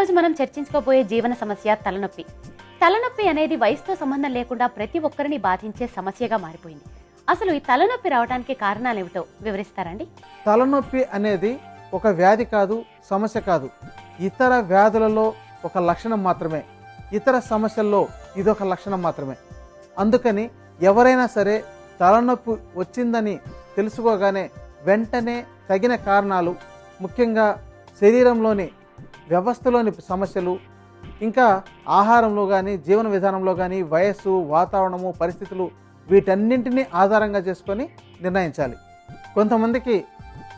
ఈరోజు మనం చర్చించుకోబోయే జీవన సమస్య తలనొప్పి. తలనొప్పి అనేది వయసుతో సంబంధం లేకుండా ప్రతి ఒక్కరిని బాధించే సమస్యగా మారిపోయింది. అసలు ఈ తలనొప్పి రావడానికి కారణాలు ఏమిటో వివరిస్తారండి? తలనొప్పి అనేది ఒక వ్యాధి కాదు, సమస్య కాదు. ఇతర వ్యాధులలో ఒక లక్షణం మాత్రమే, ఇతర సమస్యల్లో ఇదొక లక్షణం మాత్రమే. అందుకని ఎవరైనా సరే తలనొప్పి వచ్చిందని తెలుసుకోగానే వెంటనే తగిన కారణాలు, ముఖ్యంగా శరీరంలోని వ్యవస్థలోని సమస్యలు, ఇంకా ఆహారంలో కానీ జీవన విధానంలో కానీ వయస్సు, వాతావరణము, పరిస్థితులు వీటన్నింటినీ ఆధారంగా చేసుకొని నిర్ణయించాలి. కొంతమందికి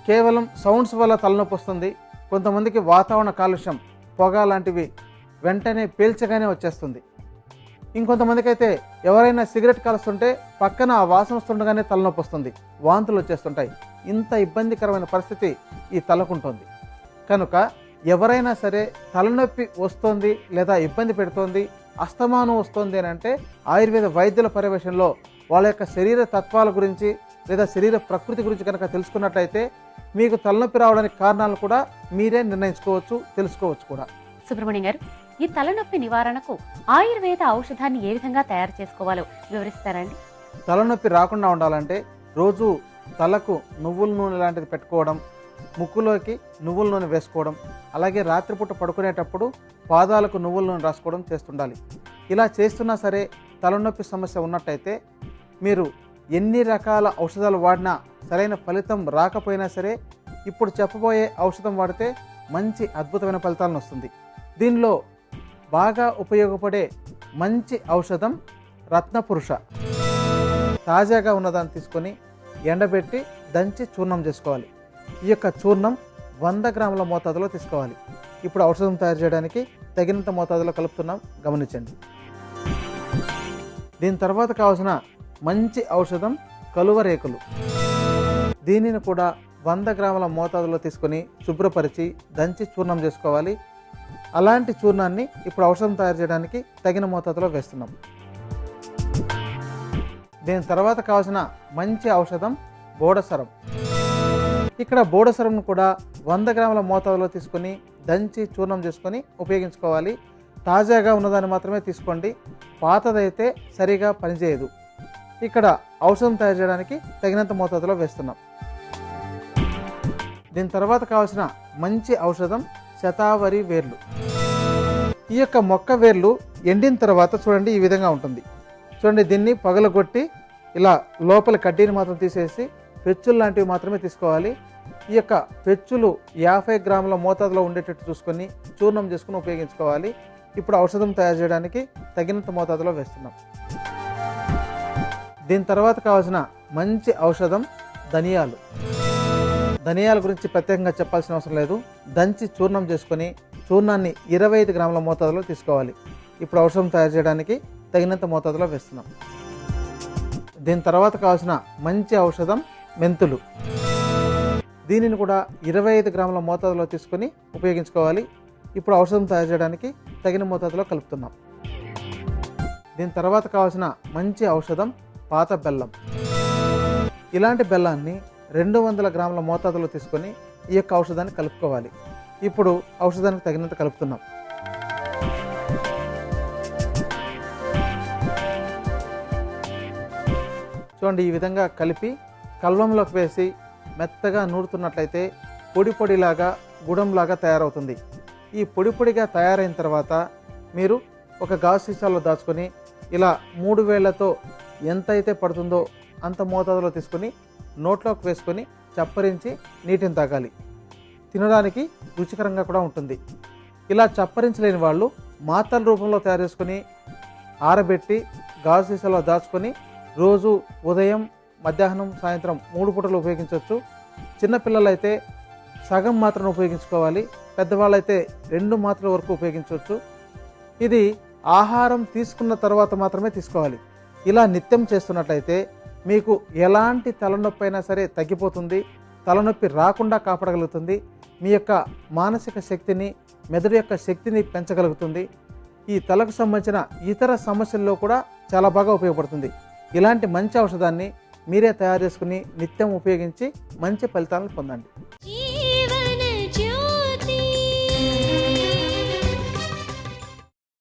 కేవలం సౌండ్స్ వల్ల తలనొప్పి వస్తుంది, కొంతమందికి వాతావరణ కాలుష్యం, పొగ లాంటివి వెంటనే పీల్చగానే వచ్చేస్తుంది. ఇంకొంతమందికి అయితే ఎవరైనా సిగరెట్ కాలుస్తుంటే పక్కన ఆ వాసన వస్తుండగానే తలనొప్పి వస్తుంది, వాంతులు వచ్చేస్తుంటాయి. ఇంత ఇబ్బందికరమైన పరిస్థితి ఈ తలకుంటుంది. కనుక ఎవరైనా సరే తలనొప్పి వస్తుంది లేదా ఇబ్బంది పెడుతోంది, అస్తమానం వస్తుంది అని అంటే ఆయుర్వేద వైద్యుల పర్యవేక్షణలో వాళ్ళ యొక్క శరీర తత్వాల గురించి లేదా శరీర ప్రకృతి గురించి కనుక తెలుసుకున్నట్లయితే మీకు తలనొప్పి రావడానికి కారణాలు కూడా మీరే నిర్ణయించుకోవచ్చు, తెలుసుకోవచ్చు కూడా. సుబ్రహ్మణ్యం గారు, ఈ తలనొప్పి నివారణకు ఆయుర్వేద ఔషధాన్ని ఏ విధంగా తయారు చేసుకోవాలో వివరిస్తారండి? తలనొప్పి రాకుండా ఉండాలంటే రోజు తలకు నువ్వుల నూనె లాంటిది పెట్టుకోవడం, ముక్కులోకి నువ్వుల నూనె వేసుకోవడం, అలాగే రాత్రిపూట పడుకునేటప్పుడు పాదాలకు నువ్వుల నూనె రాసుకోవడం చేస్తుండాలి. ఇలా చేస్తున్నా సరే తలనొప్పి సమస్య ఉన్నట్టయితే మీరు ఎన్ని రకాల ఔషధాలు వాడినా సరైన ఫలితం రాకపోయినా సరే ఇప్పుడు చెప్పబోయే ఔషధం వాడితే మంచి అద్భుతమైన ఫలితాలను వస్తుంది. దీనిలో బాగా ఉపయోగపడే మంచి ఔషధం రత్నపురుష. తాజాగా ఉన్నదాన్ని తీసుకొని ఎండబెట్టి దంచి చూర్ణం చేసుకోవాలి. ఈ యొక్క చూర్ణం 100 గ్రాముల మోతాదులో తీసుకోవాలి. ఇప్పుడు ఔషధం తయారు చేయడానికి తగినంత మోతాదులో కలుపుతున్నాం, గమనించండి. దీని తర్వాత కావాల్సిన మంచి ఔషధం కలువ రేకులు. దీనిని కూడా 100 గ్రాముల మోతాదులో తీసుకొని శుభ్రపరిచి దంచి చూర్ణం చేసుకోవాలి. అలాంటి చూర్ణాన్ని ఇప్పుడు ఔషధం తయారు చేయడానికి తగిన మోతాదులో వేస్తున్నాం. దీని తర్వాత కావాల్సిన మంచి ఔషధం బోడసరం. ఇక్కడ బోడసరంను కూడా 100 గ్రాముల మోతాదులో తీసుకొని దంచి చూర్ణం చేసుకొని ఉపయోగించుకోవాలి. తాజాగా ఉన్నదాన్ని మాత్రమే తీసుకోండి, పాతదైతే సరిగా పనిచేయదు. ఇక్కడ ఔషధం తయారు చేయడానికి తగినంత మోతాదులో వేస్తున్నాం. దీని తర్వాత కావాల్సిన మంచి ఔషధం శతావరి వేర్లు. ఈ యొక్క మొక్క వేర్లు ఎండిన తర్వాత చూడండి ఈ విధంగా ఉంటుంది. చూడండి, దీన్ని పగలగొట్టి ఇలా లోపల కడ్డీని మాత్రం తీసేసి పెచ్చులు లాంటివి మాత్రమే తీసుకోవాలి. ఈ యొక్క పెచ్చులు 50 గ్రాముల మోతాదులో ఉండేటట్టు చూసుకొని చూర్ణం చేసుకుని ఉపయోగించుకోవాలి. ఇప్పుడు ఔషధం తయారు చేయడానికి తగినంత మోతాదులో వేస్తున్నాం. దీని తర్వాత కావాల్సిన మంచి ఔషధం ధనియాలు. ధనియాల గురించి ప్రత్యేకంగా చెప్పాల్సిన అవసరం లేదు. దంచి చూర్ణం చేసుకొని చూర్ణాన్ని 25 గ్రాముల మోతాదులో తీసుకోవాలి. ఇప్పుడు ఔషధం తయారు చేయడానికి తగినంత మోతాదులో వేస్తున్నాం. దీని తర్వాత కావాల్సిన మంచి ఔషధం మెంతులు. దీనిని కూడా 25 గ్రాముల మోతాదులో తీసుకొని ఉపయోగించుకోవాలి. ఇప్పుడు ఔషధం తయారు చేయడానికి తగిన మోతాదులో కలుపుతున్నాం. దీని తర్వాత కావాల్సిన మంచి ఔషధం పాత బెల్లం. ఇలాంటి బెల్లాన్ని 200 గ్రాముల మోతాదులో తీసుకొని ఈ యొక్క ఔషధాన్ని కలుపుకోవాలి. ఇప్పుడు ఔషధానికి తగినంత కలుపుతున్నాం. చూడండి, ఈ విధంగా కలిపి కల్వంలోకి వేసి మెత్తగా నూరుతున్నట్లయితే పొడి పొడిలాగా గుడంలాగా తయారవుతుంది. ఈ పొడి పొడిగా తయారైన తర్వాత మీరు ఒక గాజు సీసాలో దాచుకొని ఇలా 3 వేళ్లతో ఎంతైతే పడుతుందో అంత మోతాదులో తీసుకొని నోట్లోకి వేసుకొని చప్పరించి నీటిని తాగాలి. తినడానికి రుచికరంగా కూడా ఉంటుంది. ఇలా చప్పరించలేని వాళ్ళు మాత్రల రూపంలో తయారు చేసుకొని ఆరబెట్టి గాజు సీసాలో దాచుకొని రోజు ఉదయం, మధ్యాహ్నం, సాయంత్రం 3 పూటలు ఉపయోగించవచ్చు. చిన్నపిల్లలు అయితే సగం మాత్రను ఉపయోగించుకోవాలి, పెద్దవాళ్ళైతే 2 మాత్రల వరకు ఉపయోగించవచ్చు. ఇది ఆహారం తీసుకున్న తర్వాత మాత్రమే తీసుకోవాలి. ఇలా నిత్యం చేస్తున్నట్లయితే మీకు ఎలాంటి తలనొప్పి అయినా సరే తగ్గిపోతుంది, తలనొప్పి రాకుండా కాపాడగలుగుతుంది. మీ యొక్క మానసిక శక్తిని, మెదడు యొక్క శక్తిని పెంచగలుగుతుంది. ఈ తలకు సంబంధించిన ఇతర సమస్యల్లో కూడా చాలా బాగా ఉపయోగపడుతుంది. ఇలాంటి మంచి ఔషధాన్ని మీరే తయారు చేసుకుని నిత్యం ఉపయోగించి మంచి ఫలితాలను పొందండి.